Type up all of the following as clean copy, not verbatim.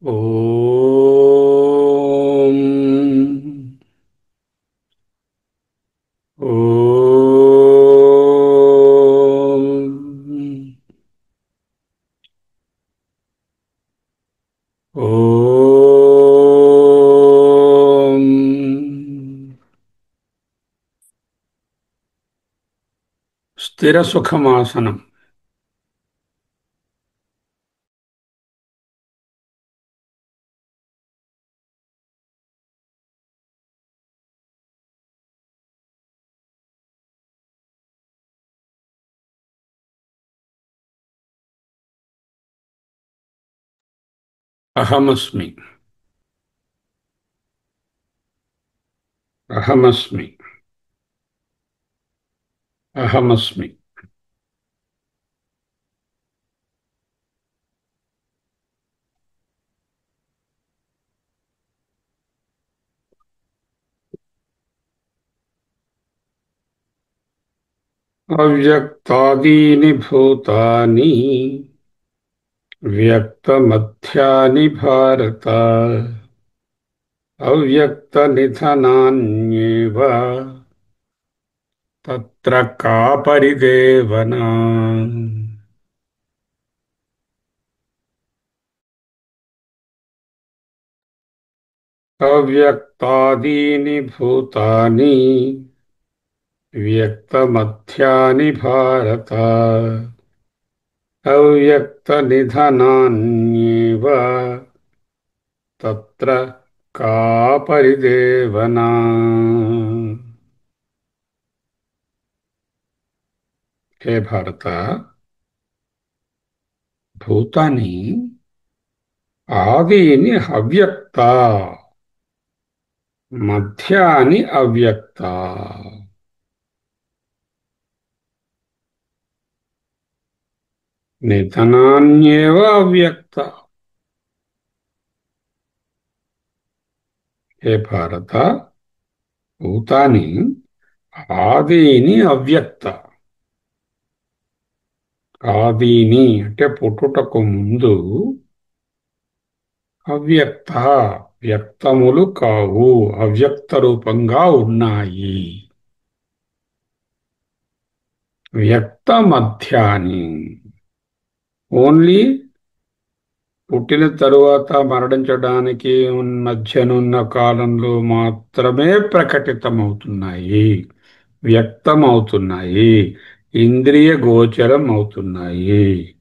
ఓం ఓం ఓం స్థిర సుఖమాసనం. అహమస్మి. అహమస్మి. అహమస్మి. అవ్యక్తాదీని భూతాని వ్యక్తమధ్యాని భారత అవ్యక్తనిధనాన్యేవ తత్ర కా పరిదేవనా. అవ్యక్తాదీని భూతాని వ్యక్తమధ్యాని భారత అవ్యక్తనిధనాన్యేవ తత్ర కా పరిదేవనా. హే భారత, భూతాని ఆదీని అవ్యక్త, మధ్యాని అవ్యక్త, నిధనాన్యేవ అవ్యక్త. హే భారత, భూతాని ఆదీని అవ్యక్త. ఆదీని అంటే పుట్టుటకు ముందు, అవ్యక్త వ్యక్తములు కావు, అవ్యక్త రూపంగా ఉన్నాయి. వ్యక్త మధ్యాని ఓన్లీ పుట్టిన తరువాత మరణించడానికి మధ్యనున్న కాలంలో మాత్రమే ప్రకటితమవుతున్నాయి, వ్యక్తమవుతున్నాయి, ఇంద్రియ గోచరం అవుతున్నాయి.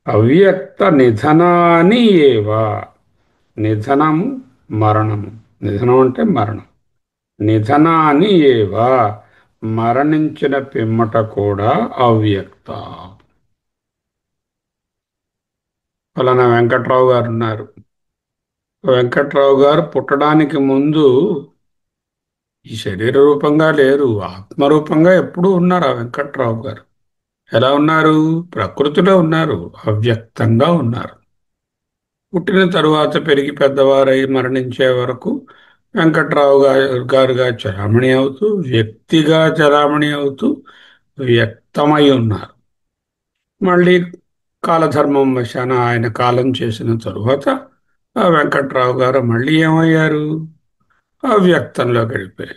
అవ్యక్త నిధనాని ఏవా, నిధనము మరణము, నిధనం అంటే మరణం, నిధనాని ఏవా మరణించిన పిమ్మట కూడా అవ్యక్త. ఫలానా వెంకట్రావు గారు ఉన్నారు. వెంకట్రావు గారు పుట్టడానికి ముందు ఈ శరీర రూపంగా లేరు, ఆత్మరూపంగా ఎప్పుడూ ఉన్నారు. ఆ వెంకట్రావు గారు ఎలా ఉన్నారు? ప్రకృతిలో ఉన్నారు, అవ్యక్తంగా ఉన్నారు. పుట్టిన తరువాత పెరిగి పెద్దవారై మరణించే వరకు వెంకట్రావు గారుగా చలామణి అవుతూ, వ్యక్తిగా చలామణి అవుతూ వ్యక్తమై ఉన్నారు. మళ్ళీ కాలధర్మం వశాన ఆయన కాలం చేసిన తరువాత ఆ వెంకట్రావు గారు మళ్ళీ ఏమయ్యారు? అవ్యక్తంలో గడిపారు.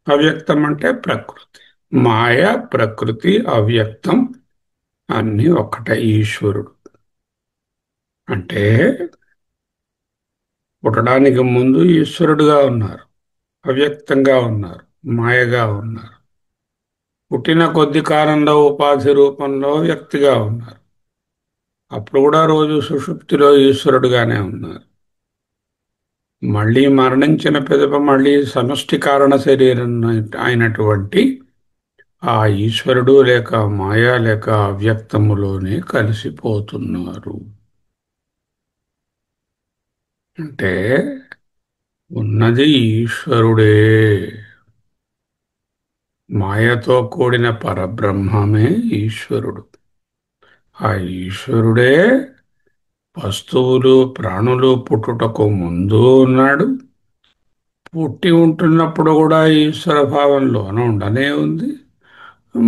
అవ్యక్తం అంటే ప్రకృతి. మాయ, ప్రకృతి, అవ్యక్తం అన్నీ ఒక్కటే. ఈశ్వరుడు అంటే పుట్టడానికి ముందు ఈశ్వరుడుగా ఉన్నారు, అవ్యక్తంగా ఉన్నారు, మాయగా ఉన్నారు. పుట్టిన కొద్ది కాలంలో ఉపాధి రూపంలో వ్యక్తిగా ఉన్నారు. అప్పుడు కూడా రోజు సుషుప్తిలో ఈశ్వరుడుగానే ఉన్నారు. మళ్ళీ మరణించిన పిదప మళ్ళీ సమష్టి కారణ శరీరం అయినటువంటి ఆ ఈశ్వరుడు లేక మాయా లేక అవ్యక్తములోనే కలిసిపోతున్నారు. అంటే ఉన్నది ఈశ్వరుడే, మాయతో కూడిన పరబ్రహ్మమే ఈశ్వరుడు. ఆ ఈశ్వరుడే వస్తువులు ప్రాణులు పుట్టుటకు ముందు ఉన్నాడు, పుట్టి ఉంటున్నప్పుడు కూడా ఈశ్వర భావంలోనే ఉండనే ఉంది.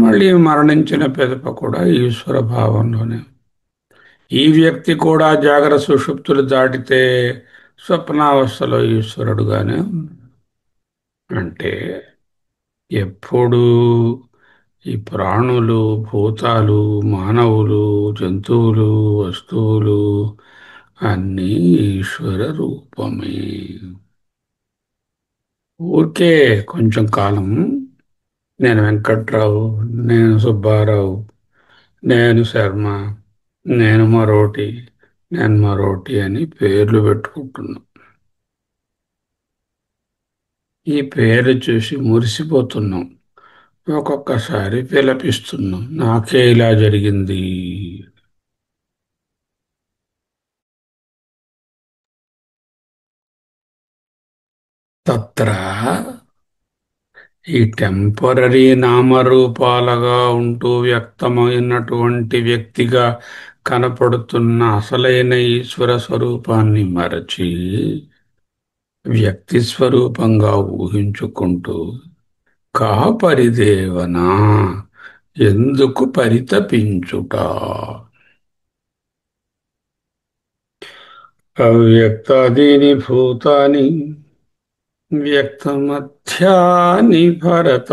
మళ్ళీ మరణించిన పిదప కూడా ఈశ్వర భావంలోనే. ఈ వ్యక్తి కూడా జాగ్రత్త సుషుప్తులు దాటితే స్వప్నావస్థలో ఈశ్వరుడుగానే ఉన్నాడు. అంటే ఎప్పుడు ఈ ప్రాణులు, భూతాలు, మానవులు, జంతువులు, వస్తువులు అన్నీ ఈశ్వర రూపమే. ఊరికే కొంచెం కాలం నేను వెంకట్రావు, నేను సుబ్బారావు, నేను శర్మ, నేను మరోటి, నేను మరోటి అని పేర్లు పెట్టుకుంటున్నాం. ఈ పేర్లు చూసి మురిసిపోతున్నాం. ఒక్కొక్కసారి విలపిస్తున్నాం, నాకే ఇలా జరిగింది. తత్ర ఈ టెంపరరీ నామరూపాలుగా ఉంటూ వ్యక్తమైనటువంటి వ్యక్తిగా కనపడుతున్న అసలైన ఈశ్వర స్వరూపాన్ని మరచి వ్యక్తి స్వరూపంగా ఊహించుకుంటూ కా పరిదేవనా ఎందుకు పరితపించుట. అవ్యక్తాదీని భూతాని వ్యక్తమధ్యాని భరత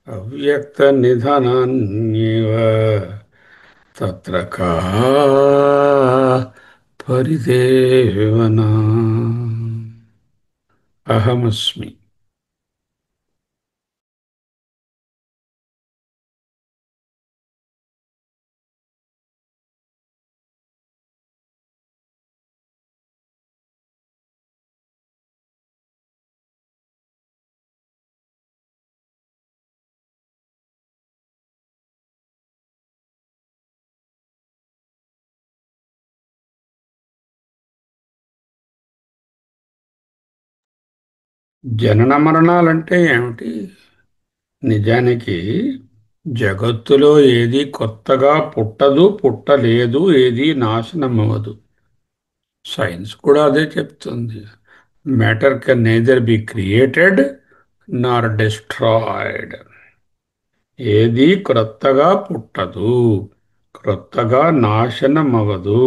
అవ్యక్త నిధనాన్యేవ తత్ర కా పరిదేవనా. అహమస్మి. జనన మరణాలంటే ఏమిటి? నిజానికి జగత్తులో ఏది కొత్తగా పుట్టదు, పుట్టలేదు, ఏది నాశనమవదు. సైన్స్ కూడా అదే చెప్తుంది. Matter can neither be created Nar destroyed. ఏది క్రొత్తగా పుట్టదు, క్రొత్తగా నాశనమవదు.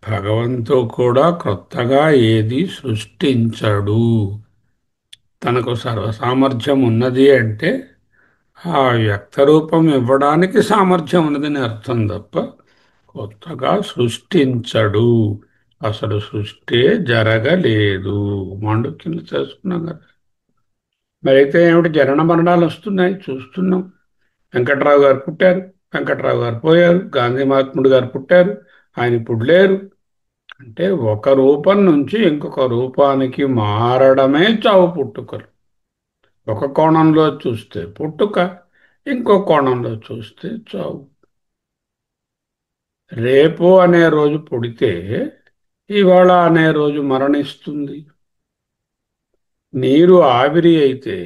భగవంతుడు కూడా క్రొత్తగా ఏది సృష్టించడు. తనకు సర్వసామర్థ్యం ఉన్నది అంటే ఆ వ్యక్త రూపం ఇవ్వడానికి సామర్థ్యం ఉన్నదని అర్థం తప్ప కొత్తగా సృష్టించడు. అసలు సృష్టి జరగలేదు. మాండుక్యంలో చేసుకున్నాం కదా. మరైతే ఏమిటి, జనన మరణాలు వస్తున్నాయి, చూస్తున్నాం. వెంకట్రావు గారు పుట్టారు, వెంకట్రావు గారు పోయారు, గాంధీ మహాత్ముడు గారు పుట్టారు, ఆయన ఇప్పుడు లేరు. అంటే ఒక రూపం నుంచి ఇంకొక రూపానికి మారడమే చావు పుట్టుకలు. ఒక కోణంలో చూస్తే పుట్టుక, ఇంకో కోణంలో చూస్తే చావు. రేపు అనే రోజు పుడితే ఇవాళ అనే రోజు మరణిస్తుంది. నీరు ఆవిరి అయితే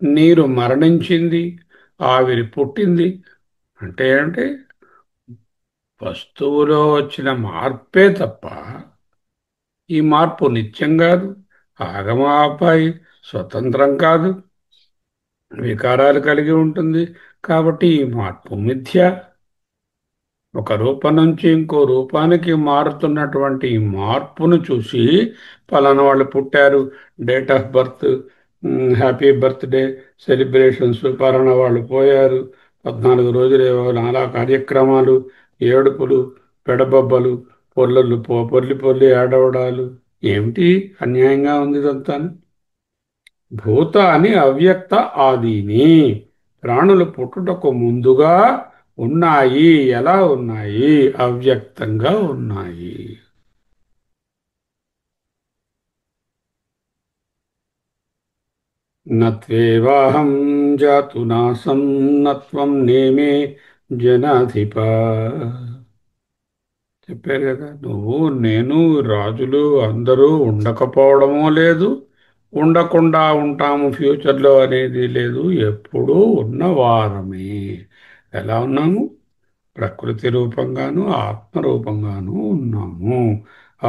నీరు మరణించింది, ఆవిరి పుట్టింది. అంటే ఏంటి? వస్తువులో వచ్చిన మార్పే తప్ప ఈ మార్పు నిత్యం కాదు, ఆగమాపాయి స్వతంత్రం కాదు, వికారాలు కలిగి ఉంటుంది. కాబట్టి ఈ మార్పు మిథ్య. ఒక రూపం నుంచి ఇంకో రూపానికి మారుతున్నటువంటి ఈ మార్పును చూసి పలానా వాళ్ళు పుట్టారు, date of birth, happy birthday celebrations, పలానా వాళ్ళు పోయారు, 14 రోజులు ఏవో నానా కార్యక్రమాలు, ఏడుపులు, పెడబొబ్బలు, పొర్లి పొర్లి ఏడవడాలు. ఏమిటి అన్యాయంగా ఉంది ఇదంతా. భూతాని అవ్యక్త ఆదీని, ప్రాణులు పుట్టుటకు ముందుగా ఉన్నాయి. ఎలా ఉన్నాయి? అవ్యక్తంగా ఉన్నాయి. నత్వేవాహం జాతు నాసం నత్వం నేమే జనాధిప. చెప్పారు కదా, నువ్వు నేను రాజులు అందరూ ఉండకపోవడమూ లేదు, ఉండకుండా ఉంటాము ఫ్యూచర్లో అనేది లేదు. ఎప్పుడూ ఉన్నవారమే. ఎలా ఉన్నాము? ప్రకృతి రూపంగాను ఆత్మరూపంగాను ఉన్నాము,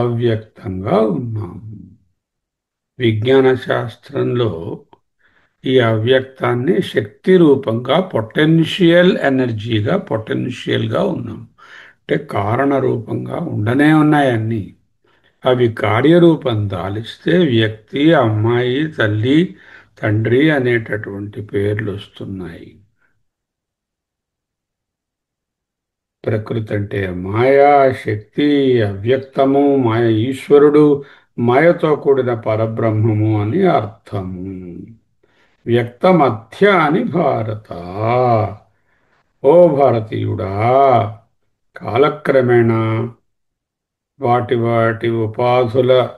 అవ్యక్తంగా ఉన్నాము. విజ్ఞాన శాస్త్రంలో ఈ అవ్యక్తాన్ని శక్తి రూపంగా పొటెన్షియల్ ఎనర్జీగా పొటెన్షియల్గా ఉన్నాం. అంటే కారణ రూపంగా ఉండనే ఉన్నాయన్నీ. అవి కార్యరూపం దాలిస్తే వ్యక్తి, అమ్మాయి, తల్లి, తండ్రి అనేటటువంటి పేర్లు వస్తున్నాయి. ప్రకృతి అంటే మాయా, శక్తి, అవ్యక్తము, మాయ ఈశ్వరుడు, మాయతో కూడిన పరబ్రహ్మము అని అర్థము. వ్యక్తమధ్య అని భారత. ఓ భారతీయుడా, కాలక్రమేణా వాటి వాటి ఉపాధుల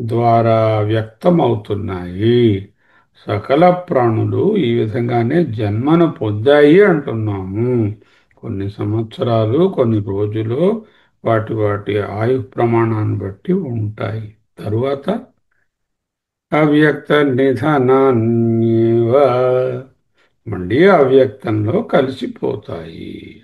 ద్వారా వ్యక్తమవుతున్నాయి. సకల ప్రాణులు ఈ విధంగానే జన్మను పొందాయి అంటున్నాము. కొన్ని సంవత్సరాలు, కొన్ని రోజులు వాటి వాటి ఆయు ప్రమాణాన్ని బట్టి ఉంటాయి. తరువాత అవ్యక్త నిధనాన్యేవ మళ్ళీ అవ్యక్తంలో కలిసిపోతాయి.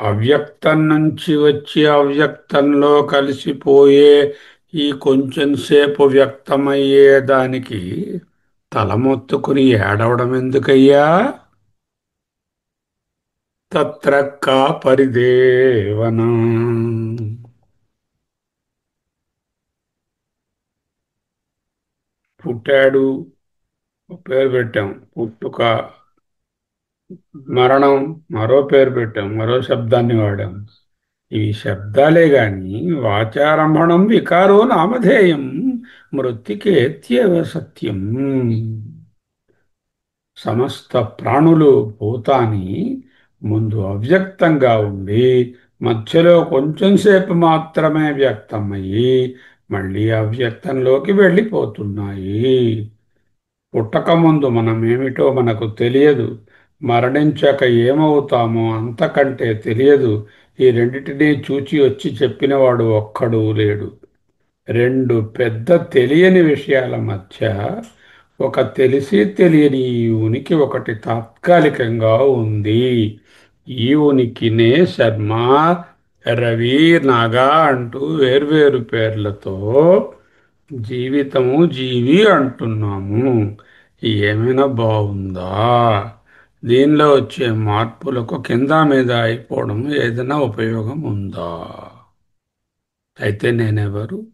అవ్యక్తం నుంచి వచ్చి అవ్యక్తంలో కలిసిపోయే ఈ కొంచెం సేపు వ్యక్తమయ్యే దానికి తలమొత్తుకుని ఏడవడం ఎందుకయ్యా? తత్ర కా పరిదేవన. పుట్టాడు, ఒక పేరు పెట్టాం. పుట్టుక, మరణం, మరో పేరు పెట్టాం, మరో శబ్దాన్ని వాడాం. ఇవి శబ్దాలే గాని వాచారంభణం వికారో నామధేయం మృత్తికేత్యవ సత్యం. సమస్త ప్రాణులు భూతాని ముందు అవ్యక్తంగా ఉండి మధ్యలో కొంచెం సేపు మాత్రమే వ్యక్తమయ్యి మళ్ళీ అవ్యక్తంలోకి వెళ్ళిపోతున్నాయి. పుట్టకముందు మనమేమిటో మనకు తెలియదు. మరణించాక ఏమవుతామో అంతకంటే తెలియదు. ఈ రెండిటినీ చూచి వచ్చి చెప్పినవాడు ఒక్కడూ లేడు. రెండు పెద్ద తెలియని విషయాల మధ్య ఒక తెలిసి తెలియని ఈ ఉనికి ఒకటి తాత్కాలికంగా ఉంది. ఈ ఉనికినే శర్మ, రవి, నాగా అంటూ వేర్వేరు పేర్లతో జీవితము, జీవి అంటున్నాము. ఏమైనా బాగుందా? దీనిలో వచ్చే మార్పులకు కింద మీద అయిపోవడం ఏదైనా ఉపయోగం ఉందా? అయితే నేనెవరు?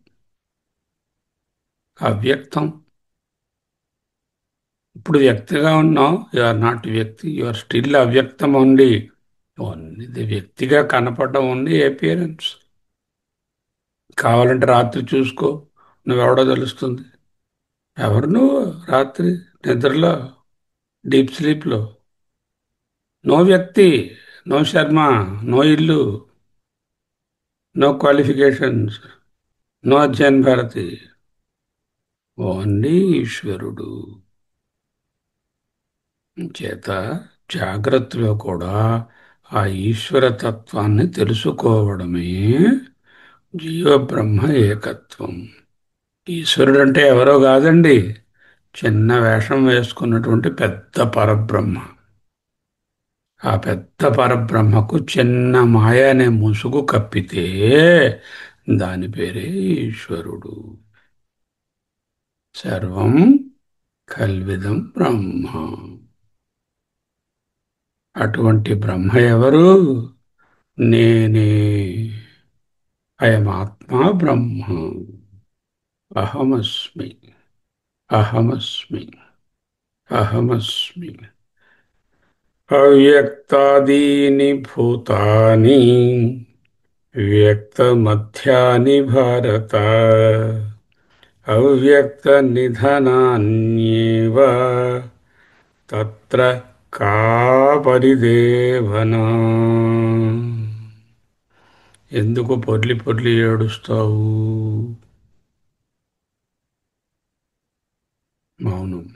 అవ్యక్తం. ఇప్పుడు వ్యక్తిగా ఉన్నావు. యు ఆర్ నాట్ వ్యక్తి, యు ఆర్ స్టిల్ అవ్యక్తం ఓన్లీ. ఇది వ్యక్తిగా కనపడడం ఓన్లీ అపియరెన్స్. కావాలంటే రాత్రి చూసుకో, నువ్వెవడో తెలుస్తుంది. ఎవరు నువ్వు? రాత్రి నిద్రలో, డీప్ స్లీప్లో. నో వ్యక్తి, నో శర్మ, నో ఇల్లు, no qualifications, no Adhyayan Bharati. Only ఈశ్వరుడు. చేత జాగ్రత్తలో కూడా ఆ ఈశ్వర తత్వాన్ని తెలుసుకోవడమే జీవబ్రహ్మ ఏకత్వం. ఈశ్వరుడు అంటే ఎవరో కాదండి, చిన్న వేషం వేసుకున్నటువంటి పెద్ద పరబ్రహ్మ. ఆ పెద్ద పరబ్రహ్మకు చిన్న మాయ అనే ముసుగు కప్పితే దాని పేరే ఈశ్వరుడు. సర్వం కల్విదం బ్రహ్మ. అటువంటి బ్రహ్మ ఎవరు? నేనే. అయమాత్మా బ్రహ్మ. అహమస్మి, అహమస్మి, అహమస్మి. అవ్యక్తాదీని భూతాని వ్యక్తమధ్యాని భారత. అవ్యక్త నిధనాన్యేవ తత్ర కా పరిదేవన. ఎందుకు పొర్లి పొర్లి ఏడుస్తావు? మౌనం.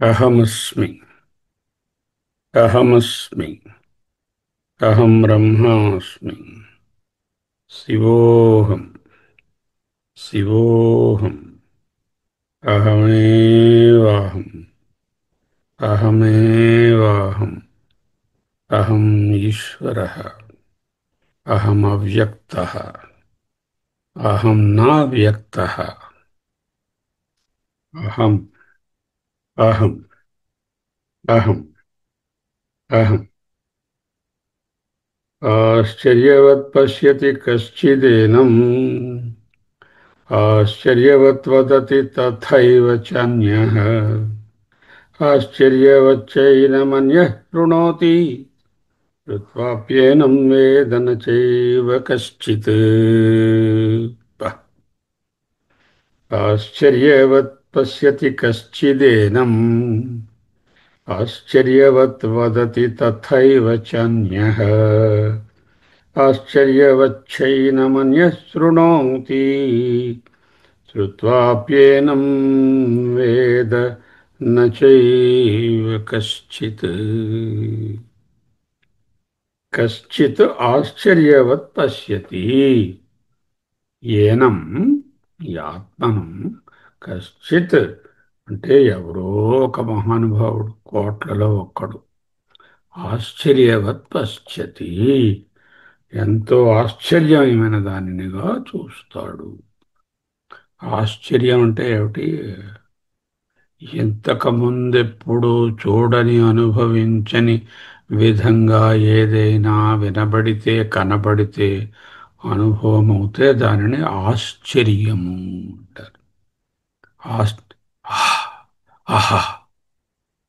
అహమస్మి. అహమస్మి. అహం బ్రహ్మాస్మి. శివోహం. శివోహం. అహమేవాహం. అహమేవాహం. అహం ఈశ్వరః. అహమవ్యక్తః. అహం నా వ్యక్తః. అహం. అహం. అహం. అహం. ఆశ్చర్యవత్ పశ్యతి కశ్చిదేనం. ఆశ్చర్యవత్ వదతి తథైవ చాన్యః. ఆశ్చర్యవచ్చైనమన్యః శృణోతి. శ్రుత్వాప్యేనం వేద న చైవ కశ్చిత్. ఆశ్చర్యవత్ పశ్యతి కశ్చిదేనం. ఆశ్చర్యవత్ వదతి తథైవ చాన్యః. ఆశ్చర్యవచ్చైనమన్యః శృణోతి. శ్రుత్వాప్యేనం వేద న చైవ కశ్చిత్. కశ్చిత్ ఆశ్చర్యవత్ పశ్యతి. ఏనం ఈ ఆత్మను. కశ్చిత్ అంటే ఎవరో ఒక మహానుభావుడు, కోట్లలో ఒక్కడు. ఆశ్చర్యవత్ పశ్యతి, ఎంతో ఆశ్చర్యమైన దానినిగా చూస్తాడు. ఆశ్చర్యం అంటే ఏమిటి? ఇంతకు ముందెప్పుడూ చూడని, అనుభవించని విధంగా ఏదైనా వినబడితే, కనబడితే, అనుభవం అవుతే దానిని ఆశ్చర్యము అంటారు. ఆశ్ ఆహ్! ఆహా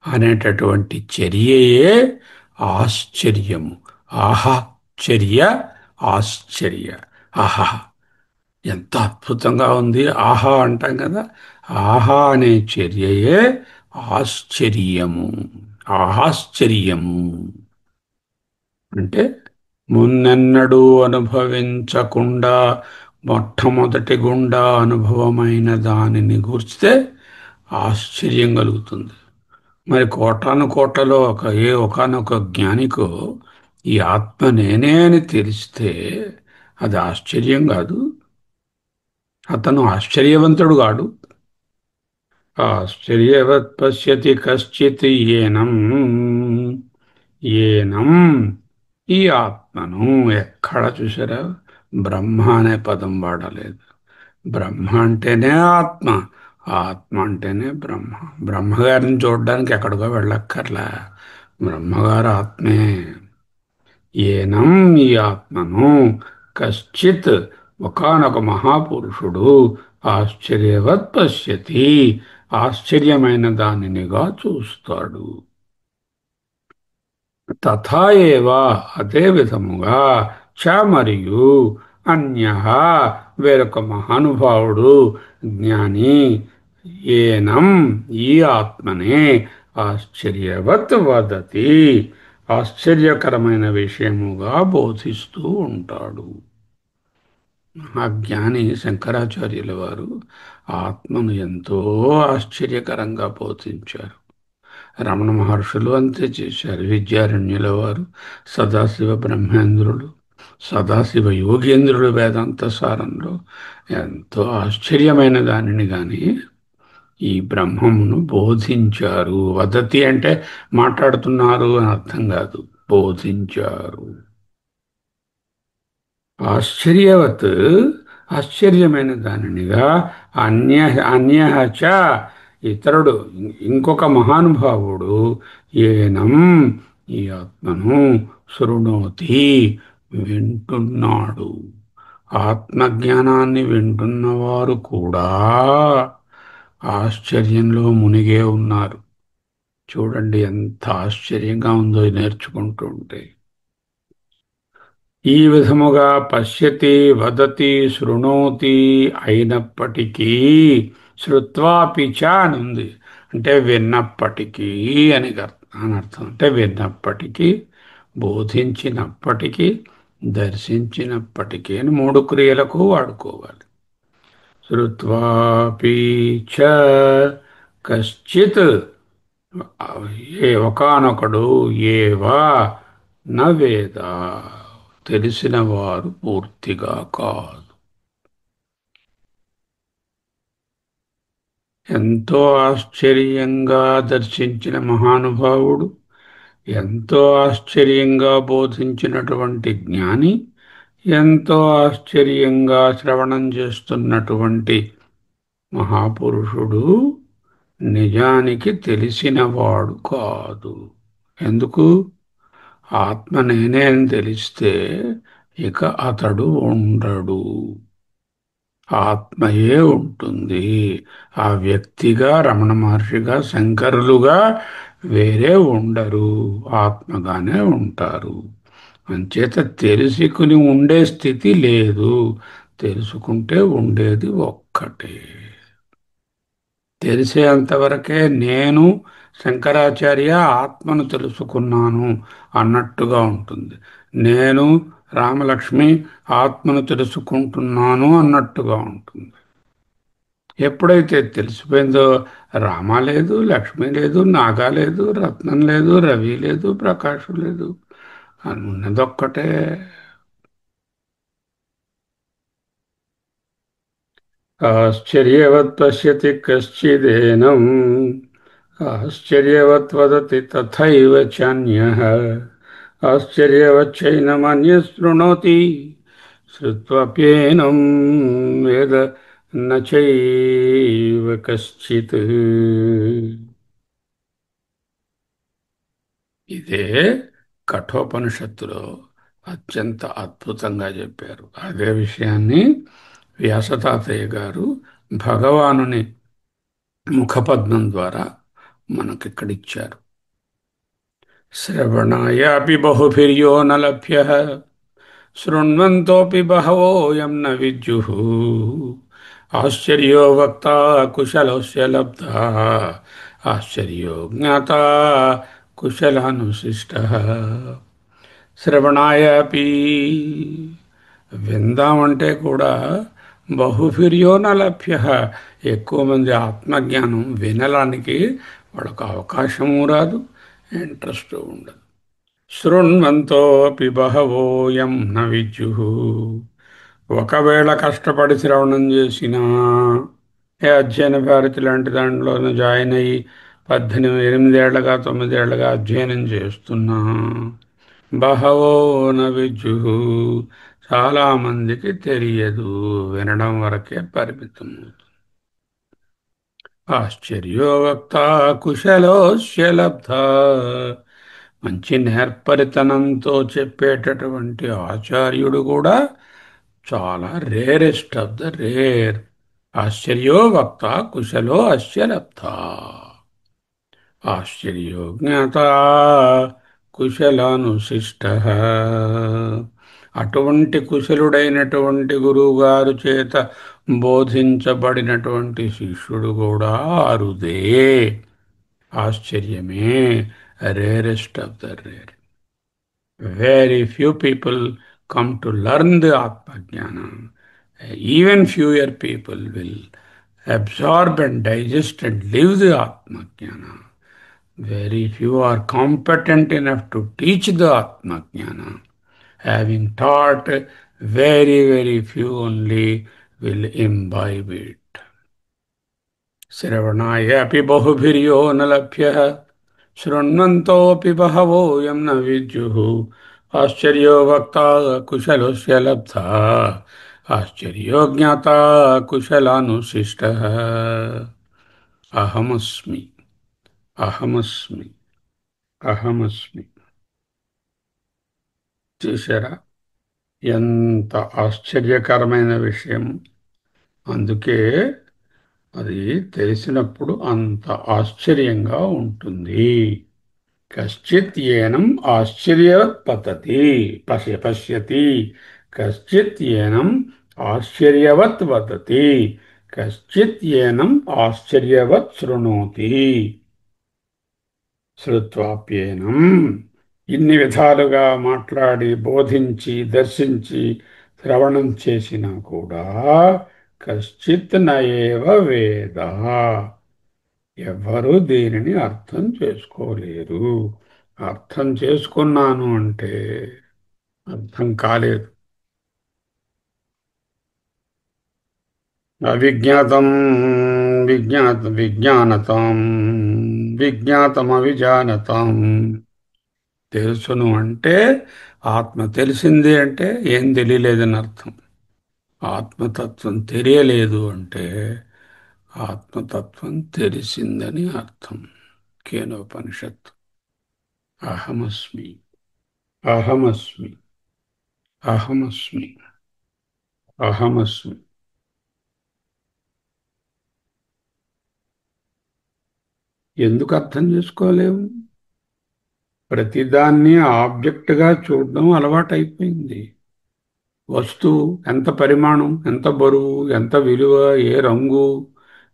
అనేటటువంటి చర్యయే ఆశ్చర్యము. ఆహా చర్య, ఆశ్చర్య. ఆహా ఎంత అద్భుతంగా ఉంది, ఆహా అంటాం కదా. ఆహా అనే చర్యయే ఆశ్చర్యము. ఆశ్చర్యము అంటే మున్నెన్నడూ అనుభవించకుండా మొట్టమొదటి గుండా అనుభవమైన దానిని గూర్చితే ఆశ్చర్యం కలుగుతుంది. మరి కోటాను కోట్లలో ఒకానొక జ్ఞానికో ఈ ఆత్మ నేనే అని తెలిస్తే అది ఆశ్చర్యం కాదు. అతను ఆశ్చర్యవంతుడు కాడు. ఆశ్చర్యవత్ పశ్యతి కశ్చిత్ ఏనం. ఏనం ఈ ఆత్మను. ఎక్కడ చూసారా బ్రహ్మ అనే పదం వాడలేదు. బ్రహ్మ అంటేనే ఆత్మ, ఆత్మ అంటేనే బ్రహ్మ. బ్రహ్మగారిని చూడడానికి ఎక్కడికో వెళ్ళక్కర్లా, బ్రహ్మగారు ఆత్మే. ఏనం ఈ ఆత్మను. కశ్చిత్ ఒకానొక మహాపురుషుడు ఆశ్చర్యవత్ పశ్యతి, ఆశ్చర్యమైన దానినిగా చూస్తాడు. తథా ఏవ అదే విధముగా చ మరియు అన్యః వేరొక మహానుభావుడు జ్ఞాని ఏనం ఈ ఆత్మనే ఆశ్చర్యవత్ వదతి, ఆశ్చర్యకరమైన విషయముగా బోధిస్తూ ఉంటాడు. ఆ జ్ఞాని శంకరాచార్యుల వారు ఆత్మను ఎంతో ఆశ్చర్యకరంగా బోధించారు. రమణ మహర్షులు అంతే చేశారు. విద్యారణ్యుల వారు, సదాశివ బ్రహ్మేంద్రులు, సదాశివ యోగేంద్రులు వేదాంత సారంలో ఎంతో ఆశ్చర్యమైన దానిని గాని ఈ బ్రహ్మమును బోధించారు. వదతి అంటే మాట్లాడుతున్నారు అని అర్థం కాదు, బోధించారు. ఆశ్చర్యవత్ ఆశ్చర్యమైన దానినిగా అన్య అన్యః చ ఇతరుడు ఇంకొక మహానుభావుడు ఏనం ఈ ఆత్మను శృణోతి వింటున్నాడు. ఆత్మజ్ఞానాన్ని వింటున్నవారు కూడా ఆశ్చర్యంలో మునిగే ఉన్నారు. చూడండి ఎంత ఆశ్చర్యంగా ఉందో నేర్చుకుంటూ ఉంటే. ఈ విధముగా పశ్యతి, వదతి, శృణోతి అయినప్పటికీ శ్రుత్వాపి చ అని ఉంది. అంటే విన్నప్పటికీ అని అర్థం. అంటే విన్నప్పటికీ, బోధించినప్పటికీ, దర్శించినప్పటికీ అని మూడు క్రియలకు వాడుకోవాలి. శ్రుత్వాపి చ కశ్చిత్ ఏ ఒకానొకడు ఏవా నవేద తెలిసిన వారు పూర్తిగా కాదు. ఎంతో ఆశ్చర్యంగా దర్శించిన మహానుభావుడు, ఎంతో ఆశ్చర్యంగా బోధించినటువంటి జ్ఞాని, ఎంతో ఆశ్చర్యంగా శ్రవణం చేస్తున్నటువంటి మహాపురుషుడు నిజానికి తెలిసినవాడు కాదు. ఎందుకు? ఆత్మ నేనే అని తెలిస్తే ఇక అతడు ఉండడు. ఆత్మయే ఉంటుంది. ఆ వ్యక్తిగా రమణ మహర్షిగా శంకరులుగా వేరే ఉండరు. ఆత్మగానే ఉంటారు. అంచేత తెలుసుకుని ఉండే స్థితి లేదు. తెలుసుకుంటే ఉండేది ఒక్కటే. తెలిసేంతవరకే నేను శంకరాచార్య ఆత్మను తెలుసుకున్నాను అన్నట్టుగా ఉంటుంది. నేను రామలక్ష్మి ఆత్మను తెలుసుకుంటున్నాను అన్నట్టుగా ఉంటుంది. ఎప్పుడైతే తెలిసిపోయిందో రామ లేదు, లక్ష్మి లేదు, నాగా లేదు, రత్నం లేదు, రవి లేదు, ప్రకాశం లేదు, అని ఉన్నదొక్కటే. ఆశ్చర్యవత్ పశ్యతి కశ్చిదేనం ఆశ్చర్యవత్ వదతి తథైవ చాన్యః ఆశ్చర్యవచ్చైనమన్యః శృణోతి శ్రుత్వాప్యేనం వేద నచైవ కశ్చిత్. ఇదే కఠోపనిషత్తులో అత్యంత అద్భుతంగా చెప్పారు. అదే విషయాన్ని వ్యాసతాతయ్య గారు భగవానుని ముఖపద్మం ద్వారా మనకిక్కడిచ్చారు. శ్రవణాయాపి బహుభిర్యో న లభ్యః శృణ్వంతోపి బహవోయం న విద్యుః ఆశ్చర్యో వక్త కుశలస్య లబ్ధః ఆశ్చర్యో జ్ఞాత కుశలానుశిష్టః. శ్రవణాయాపి విందామంటే కూడా బహుభిర్యో న లభ్యః ఎక్కువ మంది ఆత్మజ్ఞానం వినడానికి వాళ్ళకు అవకాశము రాదు, ఇంట్రెస్ట్ ఉండదు. శృణ్వంతోపి బహవోయం న విద్యుః ఒకవేళ కష్టపడి శ్రవణం చేసినా ఏ అధ్యయన భారతి లాంటి దాంట్లోనూ జాయిన్ అయ్యి 8 ఏళ్లుగా 9 ఏళ్లుగా అధ్యయనం చేస్తున్నా బహవో న విద్యుః చాలా మందికి తెలియదు, వినడం వరకే పరిమితం. ఆశ్చర్యో వక్త కుశలోస్య లబ్ధ మంచి నేర్పరితనంతో చెప్పేటటువంటి ఆచార్యుడు కూడా చాలా రేరెస్ట్ ఆఫ్ ద రేర్. ఆశ్చర్యో వక్త కుశలో అస్య లబ్ధ ఆశ్చర్యో జ్ఞాత కుశలానుశిష్టః. అటువంటి కుశలుడైనటువంటి గురువుగారు చేత బోధించబడినటువంటి శిష్యుడు కూడా అరుదే, ఆశ్చర్యమే, rarest of the rare. Very few people come to learn the Atma Jnana. Even fewer people will absorb and digest and live the Atma Jnana. Very few are competent enough to teach the Atma Jnana. Having taught, very few only will imbibe it. శ్రవణాయాపి బహుభిర్యో న లభ్యః శృణ్వంతోపి బహవోయం న విద్యుః ఆశ్చర్యో వక్త కుశలస్య లబ్ధః ఆశ్చర్యో జ్ఞాత కుశలానుశిష్టః. అహమస్మి, అహమస్మి, అహమస్మి. చూశారా ఎంత ఆశ్చర్యకరమైన విషయం. అందుకే అది తెలిసినప్పుడు అంత ఆశ్చర్యంగా ఉంటుంది. కశ్చిత్ ఏనం ఆశ్చర్యవత్ పతతి పశ్యతి కశ్చిత్ ఏనం ఆశ్చర్యవత్ వదతి కశ్చిత్ ఏనం ఆశ్చర్యవత్ శృణోతి శ్రుత్వాప్యేనం. ఇన్ని విధాలుగా మాట్లాడి బోధించి దర్శించి శ్రవణం చేసినా కూడా కశ్చిత్ నయేవ వేద ఎవ్వరూ దీనిని అర్థం చేసుకోలేరు. అర్థం చేసుకున్నాను అంటే అర్థం కాలేదు. అవిజ్ఞాతం విజ్ఞానతం విజ్ఞాతమవిజానతం. తెలుసును అంటే ఆత్మ తెలిసింది అంటే ఏం తెలియలేదని అర్థం. ఆత్మతత్వం తెలియలేదు అంటే ఆత్మతత్వం తెలిసిందని అర్థం. కేనోపనిషత్. అహమస్మి, అహమస్మి, అహమస్మి, అహమస్మి. ఎందుకు అర్థం చేసుకోలేము? ప్రతిదాన్ని ఆబ్జెక్ట్గా చూడడం అలవాటైపోయింది. వస్తువు ఎంత పరిమాణం, ఎంత బరువు, ఎంత విలువ, ఏ రంగు,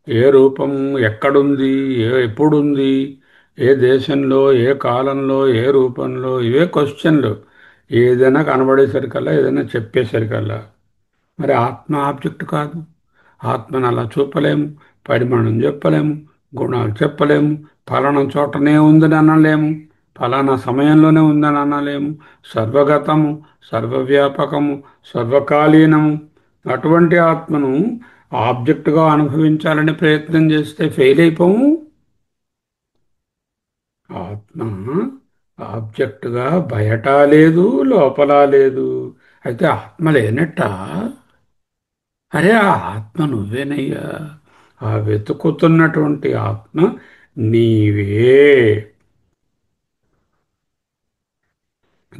ఏ రూపం, ఎక్కడుంది, ఎప్పుడుంది, ఏ దేశంలో, ఏ కాలంలో, ఏ రూపంలో, ఇవే క్వశ్చన్లు. ఏదైనా కనబడేసరికల్లా, ఏదైనా చెప్పేసరికల్లా మరి ఆత్మ ఆబ్జెక్ట్ కాదు. ఆత్మను అలా చూపలేము, పరిమాణం చెప్పలేము, గుణాలు చెప్పలేము, ఫలానా చోటనే ఉందని అనలేము, ఫలానా సమయంలోనే ఉందని అనలేము. సర్వగతము, సర్వవ్యాపకము, సర్వకాలీనము. అటువంటి ఆత్మను ఆబ్జెక్టుగా అనుభవించాలని ప్రయత్నం చేస్తే ఫెయిల్ అయిపోము. ఆత్మ ఆబ్జెక్టుగా బయట లేదు, లోపల లేదు. అయితే ఆత్మ లేనట్ట. అరే ఆ ఆత్మ నువ్వేనయ్యా. ఆ వెతుకుతున్నటువంటి ఆత్మ నీవే.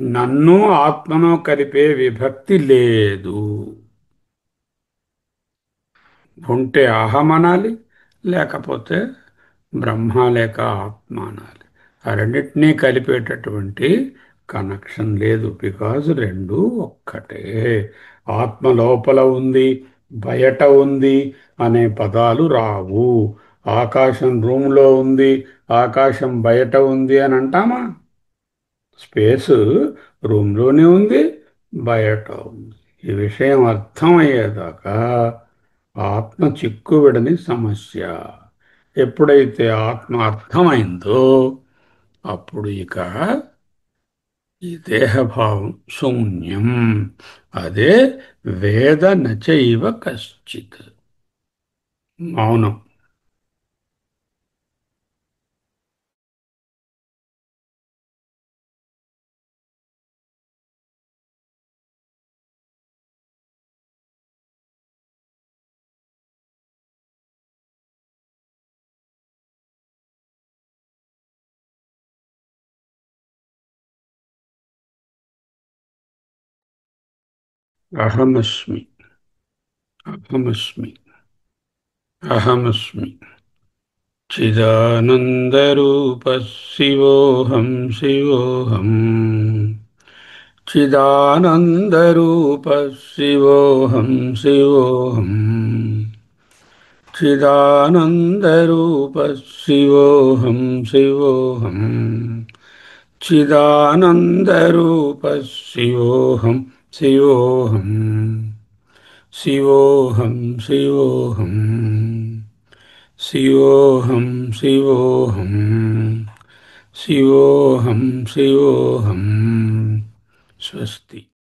నన్ను ఆత్మను కలిపే విభక్తి లేదు. ఉంటే అహం అనాలి, లేకపోతే బ్రహ్మ లేక ఆత్మ అనాలి. ఆ రెండింటినీ కలిపేటటువంటి కనెక్షన్ లేదు. బికాజ్ రెండు ఒక్కటే. ఆత్మ లోపల ఉంది, బయట ఉంది అనే పదాలు రావు. ఆకాశం రూమ్లో ఉంది, ఆకాశం బయట ఉంది అని అంటామా? స్పేసు రూమ్లోనే ఉంది, బయట ఉంది. ఈ విషయం అర్థమయ్యేదాకా ఆత్మ చిక్కువిడని సమస్య. ఎప్పుడైతే ఆత్మ అర్థమైందో అప్పుడు ఇక ఈ దేహభావం శూన్యం. అదే వేద నచైవ కశ్చిత్. మౌనం. అహమస్మి, అహమస్మి, అహమస్మి. చిదానందరూప శివోహం శివోహం. చిదానందరూప శివోహం శివోహం. చిదానందరూప శివోహం శివోహం. చిదానందరూప శివోహం శివోహం. శివోహం శివోహం. శివోహం శివోహం. శివోహం శివోహం. స్వస్తి.